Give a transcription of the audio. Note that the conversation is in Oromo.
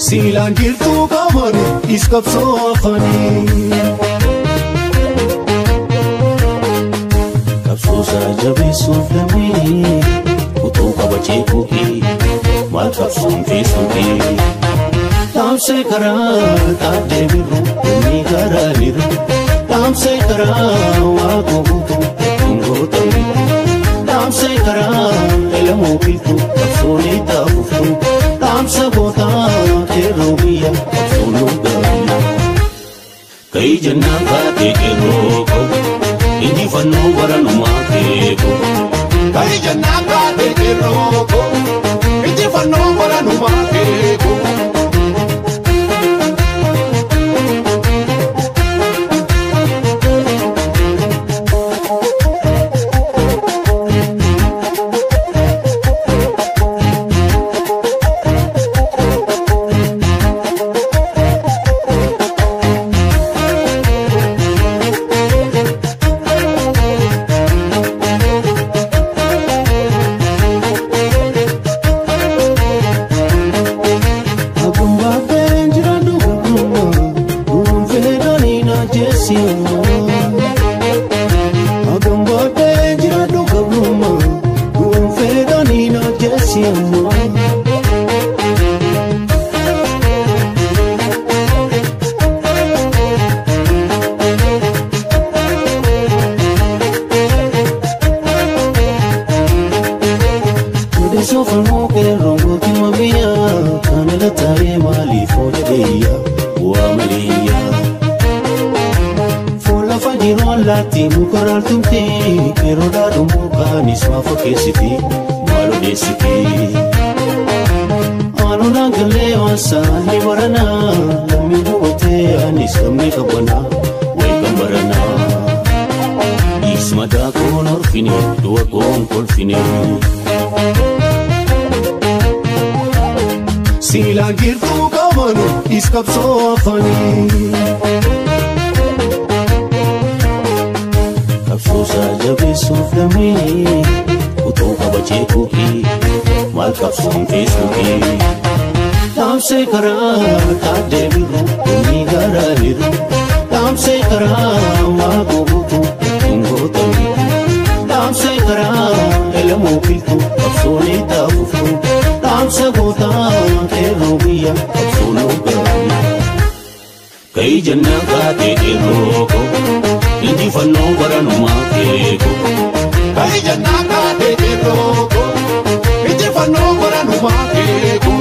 Silaan jirtuu qaamani iskabsoo afanii qabsoosaa jabeessuuf lamee utuu qabachee kuukii maal qabsoon feesuutii dhaamsee karaa taatee birru inni garaa birru dhaamsee karaa waa googuutu hungoota birru dhaamsee karaa elamoo biltu qabsoolee taa'uuftu dhaamsa gootaa keeroo biyya qabsoonuu gaariidha. Ka'ii jennaan kaatee keeroo koo injifannoo baranumaa keekoo. Ka'ii jennaan kaatee keeroo koo injifannoo baranumaa keekoo. Silaan jirtuu qaamani iskabsoo afanii qabsoosaa jabeessuuf lamee utuu qabachee kuukii maal qabsoon feesuutii dhaamsee karaa taatee birru inni garaa birru dhaamsee karaa waa googuutu hungoota birru dhaamsee karaa elamoo biltu qabsoolee taa'uuftu dhaamsa gootaa keeroo biyya qabsoonuu gaariidha. Ka'ii jennaan kaatee keeroo koo injifannoo baranumaa keekoo. Ka'ii jennaan kaatee keeroo koo injifannoo baranumaa keekoo.